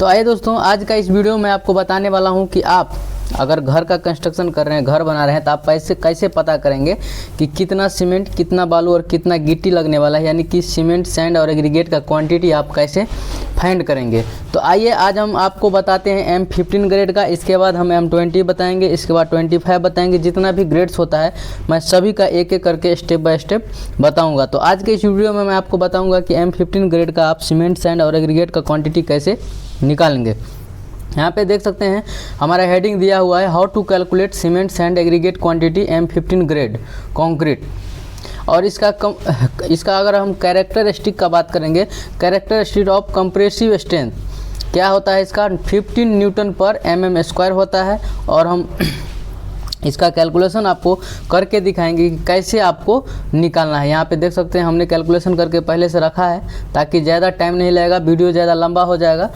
तो आइए दोस्तों, आज का इस वीडियो में आपको बताने वाला हूं कि आप अगर घर का कंस्ट्रक्शन कर रहे हैं, घर बना रहे हैं, तो आप कैसे पता करेंगे कि कितना सीमेंट, कितना बालू और कितना गिट्टी लगने वाला है, यानी कि सीमेंट, सैंड और एग्रीगेट का क्वांटिटी आप कैसे फाइंड करेंगे। तो आइए आज हम आपको बताते हैं M15 ग्रेड का, इसके बाद हम M20 बताएंगे, इसके बाद 25 बताएंगे। जितना भी ग्रेड्स होता है मैं सभी का एक एक करके स्टेप बाय स्टेप बताऊंगा। तो आज के इस वीडियो में मैं आपको बताऊंगा कि M15 ग्रेड का आप सीमेंट, सैंड और एग्रीगेट का क्वांटिटी कैसे निकालेंगे। यहाँ पे देख सकते हैं हमारा हेडिंग दिया हुआ है, how to calculate cement, sand, aggregate quantity M15 grade concrete. और इसका अगर हम कैरेक्टरिस्टिक का बात करेंगे, कैरेक्टरिस्टिक ऑफ कंप्रेसिव स्ट्रेंथ क्या होता है इसका, 15 न्यूटन पर mm² होता है। और हम इसका कैलकुलेशन आपको करके दिखाएंगे कि कैसे आपको निकालना है। यहाँ पे देख सकते हैं हमने कैलकुलेशन करके पहले से रखा है ताकि ज़्यादा टाइम नहीं लगेगा, वीडियो ज़्यादा लंबा हो जाएगा।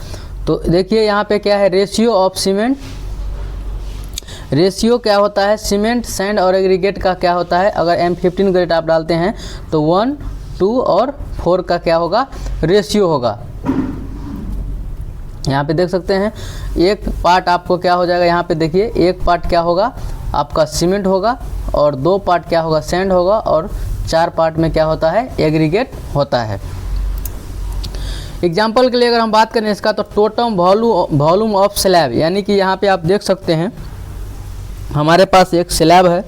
तो देखिए यहाँ पे क्या है, रेशियो ऑफ सीमेंट, रेशियो क्या होता है सीमेंट, सैंड और एग्रीगेट का क्या होता है। अगर M15 ग्रेड आप डालते हैं तो 1, 2 और 4 का क्या होगा, रेशियो होगा। यहाँ पे देख सकते हैं एक पार्ट आपको क्या हो जाएगा, यहाँ पे देखिए एक पार्ट क्या होगा आपका सीमेंट होगा, और 2 पार्ट क्या होगा सैंड होगा, और 4 पार्ट में क्या होता है एग्रीगेट होता है। एग्जाम्पल के लिए अगर हम बात करें इसका, तो टोटल वॉल्यूम ऑफ स्लैब, यानी कि यहाँ पे आप देख सकते हैं हमारे पास एक स्लैब है।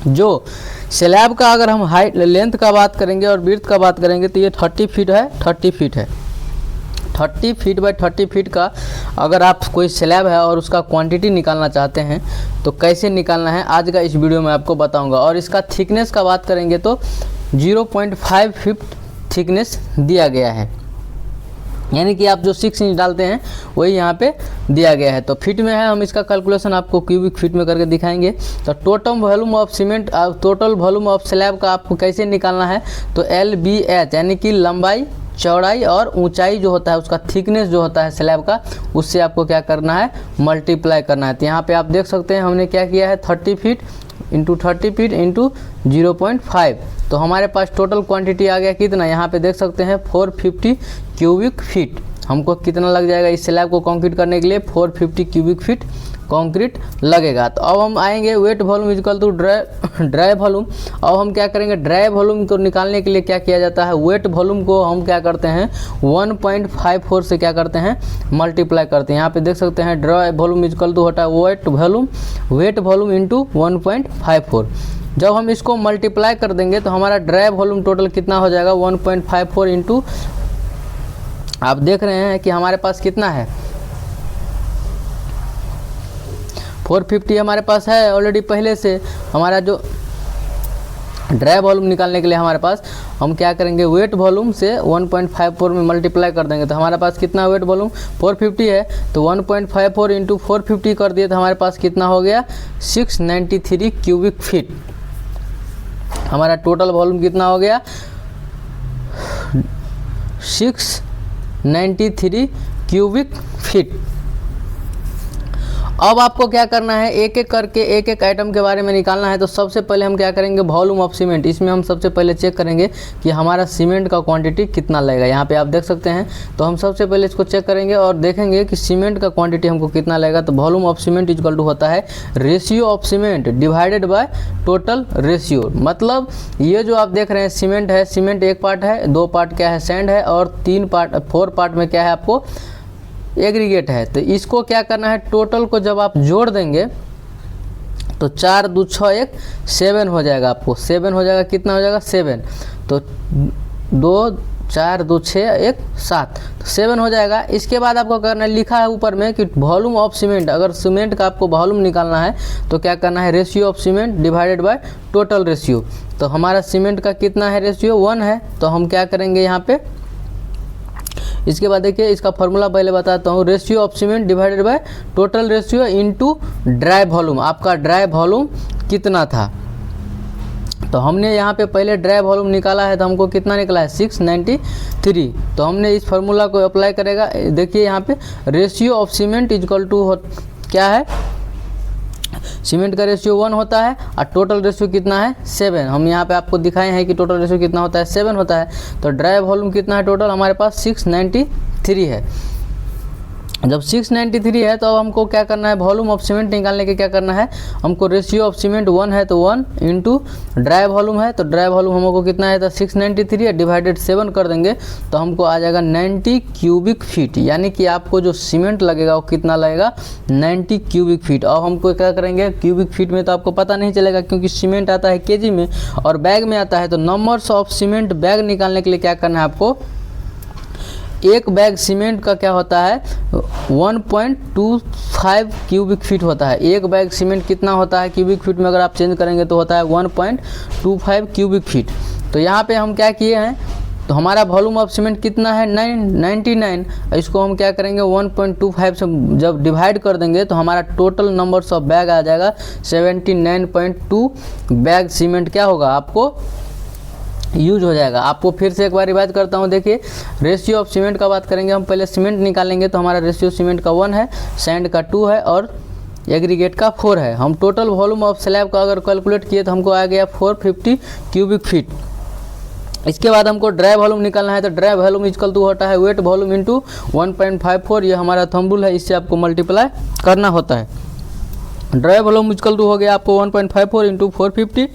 जो स्लैब का अगर हम हाइट लेंथ का बात करेंगे और विड्थ का बात करेंगे तो ये 30 फीट है, 30 फीट है। 30 फीट बाय 30 फीट का अगर आप कोई स्लैब है और उसका क्वांटिटी निकालना चाहते हैं तो कैसे निकालना है आज का इस वीडियो में आपको बताऊंगा। और इसका थिकनेस का बात करेंगे तो 0.5 फीट थिकनेस दिया गया है, यानी कि आप जो 6 इंच डालते हैं वही यहाँ पे दिया गया है। तो फीट में है, हम इसका कैलकुलेशन आपको क्यूबिक फीट में करके दिखाएंगे। तो total volume of cement, total volume of slab का आपको कैसे निकालना है, तो LBH यानी कि लंबाई, चौड़ाई और ऊंचाई जो होता है उसका थिकनेस जो होता है स्लैब का, उससे आपको क्या करना है, मल्टीप्लाई करना है। तो यहाँ पे आप देख सकते हैं हमने क्या किया है, 30 फीट इंटू 30 फीट इंटू 0.5। तो हमारे पास टोटल क्वांटिटी आ गया कितना, यहाँ पे देख सकते हैं 450 क्यूबिक फीट। हमको कितना लग जाएगा इस स्लैब को कंक्रीट करने के लिए, 450 क्यूबिक फीट कंक्रीट लगेगा। तो अब हम आएंगे wet volume equal to dry volume. अब हम क्या करेंगे, ड्राई वॉल्यूम को निकालने के लिए क्या किया जाता है, वेट वॉल्यूम को हम क्या करते हैं 1.54 से क्या करते हैं मल्टीप्लाई करते हैं। यहाँ पे देख सकते हैं ड्राई वॉल्यूम इक्वल टू होता है वेट वॉल्यूम इंटू 1.54। जब हम इसको मल्टीप्लाई कर देंगे तो हमारा ड्राई वॉल्यूम टोटल कितना हो जाएगा, 1.54 इंटू, आप देख रहे हैं कि हमारे पास कितना है 450 हमारे पास है ऑलरेडी पहले से। हमारा जो ड्राई वॉल्यूम निकालने के लिए हमारे पास हम क्या करेंगे, वेट वॉल्यूम से 1.54 में मल्टीप्लाई कर देंगे। तो हमारे पास कितना वेट वॉल्यूम 450 है, तो 1.54 इंटू 450 कर दिए तो हमारे पास कितना हो गया 693 क्यूबिक फीट। हमारा टोटल वॉल्यूम कितना हो गया 693 क्यूबिक फीट। अब आपको क्या करना है, एक एक करके एक एक आइटम के बारे में निकालना है। तो सबसे पहले हम क्या करेंगे, वॉल्यूम ऑफ सीमेंट, इसमें हम सबसे पहले चेक करेंगे कि हमारा सीमेंट का क्वांटिटी कितना लगेगा। यहाँ पे आप देख सकते हैं, तो हम सबसे पहले इसको चेक करेंगे और देखेंगे कि सीमेंट का क्वांटिटी हमको कितना लगेगा। तो volume of cement equal to होता है ratio of cement divided by total ratio. मतलब ये जो आप देख रहे हैं सीमेंट है, सीमेंट एक पार्ट है, 2 पार्ट क्या है सैंड है, और 4 पार्ट में क्या है आपको एग्रीगेट है। तो इसको क्या करना है, टोटल को जब आप जोड़ देंगे तो 4 2 6 1 7 हो जाएगा, आपको 7 हो जाएगा, कितना हो जाएगा 7। तो 2 4 2 6 1 7, तो 7 हो जाएगा। इसके बाद आपको करना है, लिखा है ऊपर में कि वॉल्यूम ऑफ सीमेंट, अगर सीमेंट का आपको वॉल्यूम निकालना है तो क्या करना है, ratio of cement divided by total ratio. तो हमारा सीमेंट का कितना है रेशियो 1 है, तो हम क्या करेंगे यहाँ पे, इसके बाद देखिए इसका फॉर्मूला पहले बताता हूँ, ratio of cement divided by total ratio into dry volume. आपका ड्राई वॉल्यूम कितना था, तो हमने यहाँ पे पहले ड्राई वॉल्यूम निकाला है, तो हमको कितना निकला है 693। तो हमने इस फार्मूला को अप्लाई करेगा। देखिए यहाँ पे ratio of cement equal to क्या है, सीमेंट का रेशियो 1 होता है और टोटल रेशियो कितना है 7। हम यहाँ पे आपको दिखाए हैं कि टोटल रेशियो कितना होता है 7 होता है। तो ड्राई वॉल्यूम कितना है टोटल हमारे पास 693 है। जब 693 है तो अब हमको क्या करना है, वॉल्यूम ऑफ सीमेंट निकालने के क्या करना है हमको, रेशियो ऑफ सीमेंट 1 है तो 1 इंटू ड्राई वॉल्यूम है तो ड्राई वॉल्यूम हमको कितना है, तो 693 है डिवाइडेड 7 कर देंगे तो हमको आ जाएगा 90 क्यूबिक फीट। यानी कि आपको जो सीमेंट लगेगा वो कितना लगेगा, 90 क्यूबिक फीट। और हमको क्या करेंगे, क्यूबिक फीट में तो आपको पता नहीं चलेगा क्योंकि सीमेंट आता है केजी में और बैग में आता है, तो नंबर्स ऑफ सीमेंट बैग निकालने के लिए क्या करना है आपको, एक बैग सीमेंट का क्या होता है 1.25 क्यूबिक फीट होता है। एक बैग सीमेंट कितना होता है क्यूबिक फीट में, अगर आप चेंज करेंगे तो होता है 1.25 क्यूबिक फीट। तो यहाँ पे हम क्या किए हैं, तो हमारा वॉल्यूम ऑफ सीमेंट कितना है 99, इसको हम क्या करेंगे 1.25 से जब डिवाइड कर देंगे तो हमारा टोटल नंबर्स ऑफ बैग आ जाएगा 79.2 बैग सीमेंट क्या होगा आपको यूज हो जाएगा। आपको फिर से एक बार रिवाइज करता हूँ, देखिए रेशियो ऑफ सीमेंट का बात करेंगे हम, पहले सीमेंट निकालेंगे तो हमारा रेशियो सीमेंट का 1 है, सैंड का 2 है और एग्रीगेट का 4 है। हम टोटल वॉल्यूम ऑफ स्लैब का अगर कैलकुलेट किए तो हमको आ गया 450 क्यूबिक फीट। इसके बाद हमको ड्राई वॉल्यूम निकालना है तो ड्राई वॉल्यूम इक्वल टू होता है वेट वॉल्यूम इंटू 1.54, ये हमारा थंब रूल है, इससे आपको मल्टीप्लाई करना होता है। ड्राई वॉल्यूम इक्वल टू हो गया आपको 1.54 इंटू 450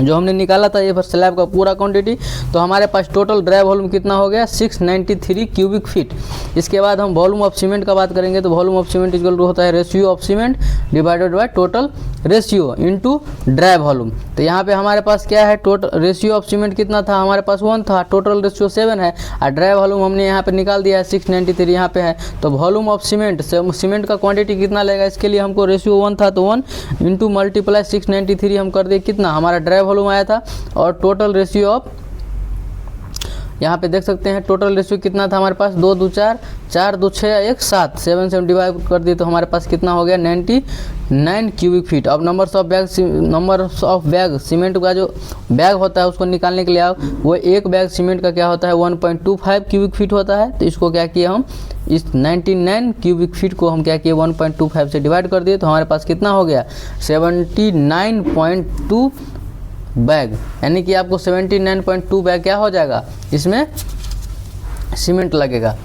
जो हमने निकाला था ये स्लैब का पूरा क्वांटिटी। तो हमारे पास टोटल ड्राई वॉल्यूम कितना हो गया 693 क्यूबिक फीट। इसके बाद हम वॉल्यूम ऑफ सीमेंट का बात करेंगे तो volume of cement equal to होता है ratio of cement divided by total ratio into dry volume. तो यहाँ पे हमारे पास क्या है, टोटल रेशियो ऑफ सीमेंट कितना था हमारे पास 1 था, टोटल रेशियो 7 है और ड्राई वॉल्यूम हमने यहाँ पे निकाल दिया है 693 यहाँ पे है। तो वॉल्यूम ऑफ सीमेंट का क्वांटिटी कितना लगेगा, इसके लिए हमको रेशियो 1 था तो 1 इंटू मल्टीप्लाई 693 हम कर दिए कितना हमारा ड्राई वॉल्यूम आया था। और टोटल रेशियो ऑफ यहाँ पे देख सकते हैं टोटल रेशियो कितना था हमारे पास 2 2 4 4 2 6 1 7 7 से डिवाइड कर दिए तो हमारे पास कितना हो गया 99 क्यूबिक फीट। अब नंबर्स ऑफ बैग सीमेंट का जो बैग होता है उसको निकालने के लिए आप वो एक बैग सीमेंट का क्या होता है 1.25 क्यूबिक फीट होता है। तो इसको क्या किया हम इस 99 क्यूबिक फीट को हम क्या किए 1.25 से डिवाइड कर दिए तो हमारे पास कितना हो गया 79.2 बैग। यानी कि आपको 79.2 बैग क्या हो जाएगा इसमें सीमेंट लगेगा।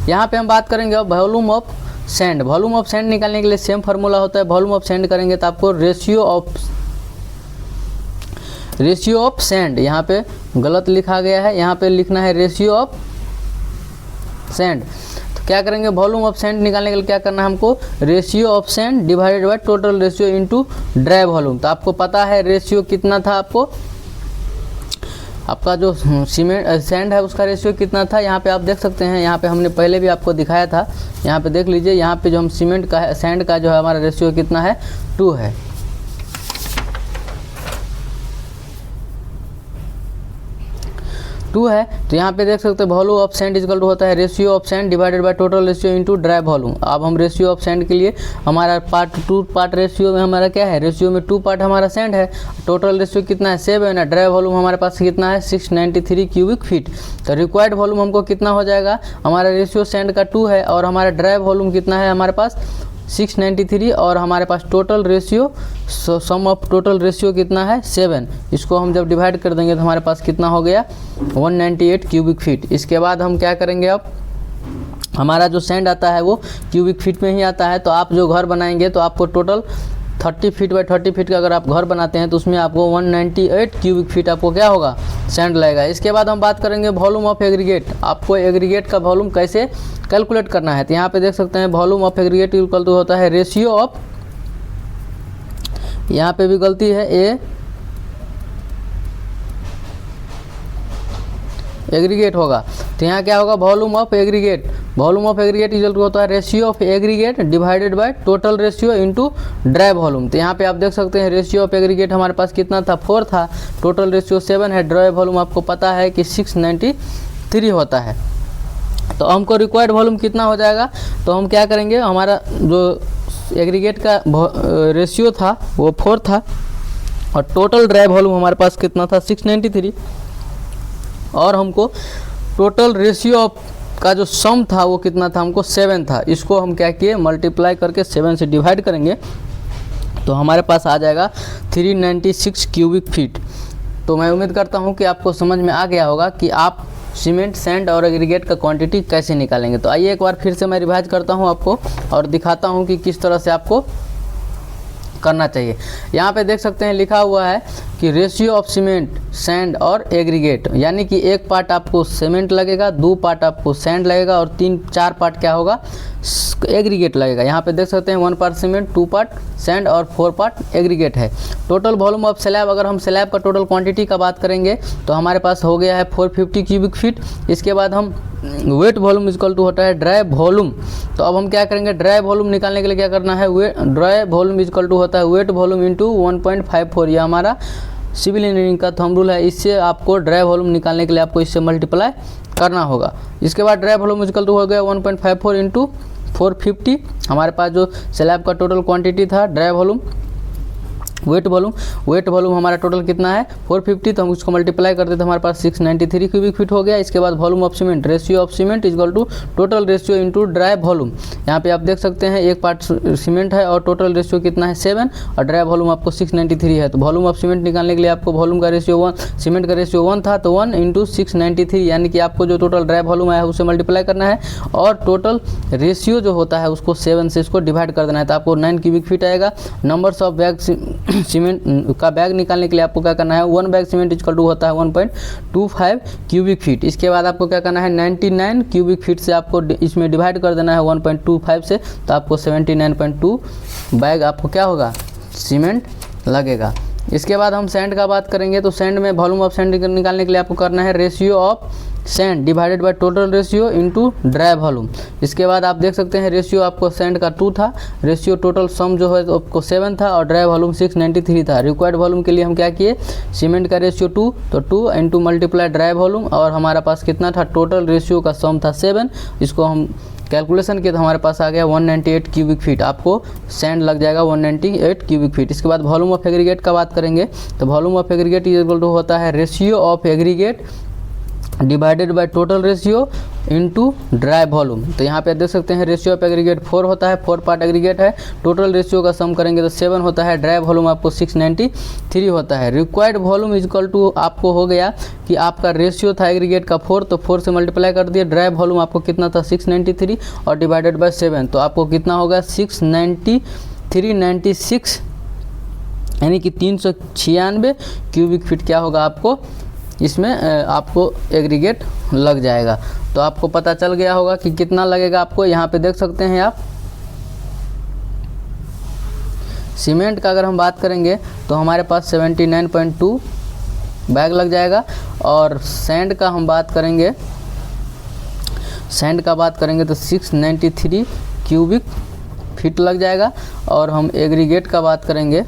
यहाँ पे हम बात करेंगे volume of sand. Volume of sand निकालने के लिए सेम फार्मूला होता है, वॉल्यूम ऑफ सैंड करेंगे तो आपको रेशियो ऑफ सैंड, यहाँ पे गलत लिखा गया है, यहाँ पे लिखना है रेशियो ऑफ सैंड। क्या करेंगे वॉल्यूम ऑफ सैंड निकालने के लिए क्या करना है हमको ratio of sand divided by total ratio into dry volume. तो आपको पता है रेशियो कितना था, आपका जो सीमेंट सैंड है उसका रेशियो कितना था, यहाँ पे आप देख सकते हैं, यहाँ पे हमने पहले भी आपको दिखाया था, यहाँ पे देख लीजिए, यहाँ पे जो हम सीमेंट का है सैंड का जो है हमारा रेशियो कितना है 2 है। तो यहाँ पे देख सकते हैं volume of sand equal to होता है ratio of sand divided by total ratio into dry volume. अब हम रेशियो ऑफ सैंड के लिए हमारा टू पार्ट रेशियो में हमारा क्या है, रेशियो में 2 पार्ट हमारा सैंड है, टोटल रेशियो कितना है 7 है, ड्राई वॉल्यूम हमारे पास कितना है 693 क्यूबिक फीट। तो रिक्वायर्ड वॉल्यूम हमको कितना हो जाएगा, हमारा रेशियो सैंड का 2 है और हमारा ड्राई वॉल्यूम कितना है हमारे पास 693 और हमारे पास total ratio sum of total ratio कितना है 7। इसको हम जब डिवाइड कर देंगे तो हमारे पास कितना हो गया 198 क्यूबिक फीट। इसके बाद हम क्या करेंगे, अब हमारा जो सैंड आता है वो क्यूबिक फीट में ही आता है। तो आप जो घर बनाएंगे तो आपको टोटल 30 फीट बाई 30 फीट का अगर आप घर बनाते हैं तो उसमें आपको 198 क्यूबिक फीट आपको क्या होगा सैंड लगेगा। इसके बाद हम बात करेंगे वॉल्यूम ऑफ एग्रीगेट। आपको एग्रीगेट का वॉल्यूम कैसे कैलकुलेट करना है, तो यहाँ पे देख सकते हैं volume of aggregate equal to होता है रेशियो ऑफ, यहाँ पे भी गलती है एग्रीगेट होगा, तो यहाँ क्या होगा volume of aggregate equal to होता है ratio of aggregate divided by total ratio into dry volume. तो यहाँ पे आप देख सकते हैं रेशियो ऑफ एग्रीगेट हमारे पास कितना था 4 था, टोटल रेशियो 7 है, ड्राई वॉल्यूम आपको पता है कि 693 होता है। तो हमको रिक्वायर्ड वॉल्यूम कितना हो जाएगा, तो हम क्या करेंगे, हमारा जो एग्रीगेट का रेशियो था वो 4 था और टोटल ड्राई वॉल्यूम हमारे पास कितना था 693 और हमको टोटल रेशियो ऑफ का जो सम था वो कितना था हमको 7 था। इसको हम क्या किए मल्टीप्लाई करके 7 से डिवाइड करेंगे तो हमारे पास आ जाएगा 396 क्यूबिक फीट। तो मैं उम्मीद करता हूँ कि आपको समझ में आ गया होगा कि आप सीमेंट, सैंड और एग्रीगेट का क्वांटिटी कैसे निकालेंगे। तो आइए एक बार फिर से मैं रिवाइज करता हूँ आपको और दिखाता हूँ कि किस तरह से आपको करना चाहिए। यहाँ पे देख सकते हैं लिखा हुआ है कि रेशियो ऑफ सीमेंट, सैंड और एग्रीगेट, यानी कि 1 पार्ट आपको सीमेंट लगेगा, 2 पार्ट आपको सैंड लगेगा और 3-4 पार्ट क्या होगा, एग्रीगेट लगेगा। यहाँ पे देख सकते हैं 1 पार्ट सीमेंट, 2 पार्ट सैंड और 4 पार्ट एग्रीगेट है। टोटल वॉल्यूम ऑफ स्लैब, अगर हम स्लैब का टोटल क्वांटिटी का बात करेंगे तो हमारे पास हो गया है 450 क्यूबिक फीट। इसके बाद हम वेट वॉल्यूम इक्वल टू होता है ड्राई वॉल्यूम। तो अब हम क्या करेंगे, ड्राई वॉल्यूम निकालने के लिए क्या करना है, ड्राई वॉल्यूम इक्वल टू होता है वेट वॉल्यूम इंटू 1.54। ये हमारा सिविल इंजीनियरिंग का थंब रूल है। इससे आपको ड्राई वॉल्यूम निकालने के लिए आपको इससे मल्टीप्लाई करना होगा। इसके बाद ड्राई वॉल्यूम इक्वल टू हो गया 1.54 इंटू 450। हमारे पास जो स्लैब का टोटल क्वांटिटी था ड्राई वॉल्यूम, वेट वॉल्यूम हमारा टोटल कितना है 450, तो हम उसको मल्टीप्लाई करते थे हमारे पास 693 क्यूबिक फीट हो गया। इसके बाद volume of cement, ratio of cement equal to total ratio into dry volume. यहाँ पे आप देख सकते हैं 1 पार्ट सीमेंट है और टोटल रेशियो कितना है 7 और ड्राई वॉल्यूम आपको 693 है। तो वॉल्यूम ऑफ सीमेंट निकालने के लिए आपको वॉल्यूम का रेशियो 1, सीमेंट का रेशियो 1 था तो 1 इंटू 693, यानी कि आपको जो टोटल ड्राई वॉल्यूम आया है उसे मल्टीप्लाई करना है और टोटल रेशियो जो होता है उसको 7 से इसको डिवाइड कर देना है, तो आपको 9 क्यूबिक फीट आएगा। नंबर्स ऑफ बैग सीमेंट का बैग निकालने के लिए आपको क्या करना है, 1 बैग सीमेंट इक्वल टू होता है 1.25 क्यूबिक फीट। इसके बाद आपको क्या करना है 99 क्यूबिक फीट से आपको इसमें डिवाइड कर देना है 1.25 से, तो आपको 79.2 बैग आपको क्या होगा, सीमेंट लगेगा। इसके बाद हम सैंड का बात करेंगे तो सैंड में वॉल्यूम ऑफ सैंड निकालने के लिए आपको करना है ratio of sand divided by total ratio into dry volume. इसके बाद आप देख सकते हैं रेशियो आपको सैंड का 2 था, रेशियो टोटल सम जो है तो आपको 7 था और ड्राई वॉल्यूम 693 था। रिक्वायर्ड वॉल्यूम के लिए हम क्या किए, सीमेंट का रेशियो 2 तो 2 इंटू मल्टीप्लाई ड्राई वॉल्यूम और हमारा पास कितना था, टोटल रेशियो का सम था 7। इसको हम कैलकुलेशन किया तो हमारे पास आ गया 198 क्यूबिक फीट, आपको सैंड लग जाएगा 198 क्यूबिक फीट। इसके बाद वॉल्यूम ऑफ एग्रीगेट का बात करेंगे तो volume of aggregate equal to होता है ratio of aggregate divided by total ratio into dry volume. तो यहाँ पे देख सकते हैं रेशियो ऑफ एग्रीगेट 4 होता है, 4 पार्ट एग्रीगेट है, टोटल रेशियो का सम करेंगे तो 7 होता है, ड्राई वॉल्यूम आपको 693 होता है। रिक्वायर्ड वॉल्यूम इक्वल टू आपको हो गया कि आपका रेशियो था एग्रीगेट का 4 तो 4 से मल्टीप्लाई कर दिए, ड्राई वॉल्यूम आपको कितना था 693 और डिवाइडेड बाय 7 तो आपको कितना होगा 69396, यानी कि 396 क्यूबिक फीट क्या होगा आपको इसमें आपको एग्रीगेट लग जाएगा। तो आपको पता चल गया होगा कि कितना लगेगा आपको। यहाँ पे देख सकते हैं आप सीमेंट का अगर हम बात करेंगे तो हमारे पास 79.2 बैग लग जाएगा और सैंड का हम बात करेंगे, सैंड का बात करेंगे तो 693 क्यूबिक फीट लग जाएगा और हम एग्रीगेट का बात करेंगे,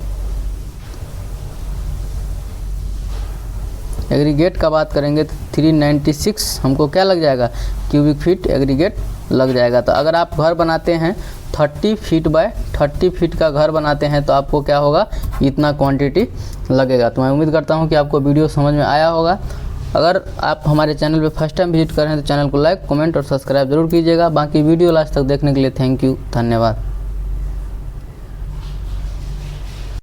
एग्रीगेट का बात करेंगे तो 396 हमको क्या लग जाएगा, क्यूबिक फीट एग्रीगेट लग जाएगा। तो अगर आप घर बनाते हैं 30 फीट बाय 30 फीट का घर बनाते हैं तो आपको क्या होगा, इतना क्वांटिटी लगेगा। तो मैं उम्मीद करता हूं कि आपको वीडियो समझ में आया होगा। अगर आप हमारे चैनल पे फर्स्ट टाइम विजिट कर रहे हैं तो चैनल को लाइक, कमेंट और सब्सक्राइब जरूर कीजिएगा। बाकी वीडियो लास्ट तक देखने के लिए थैंक यू, धन्यवाद।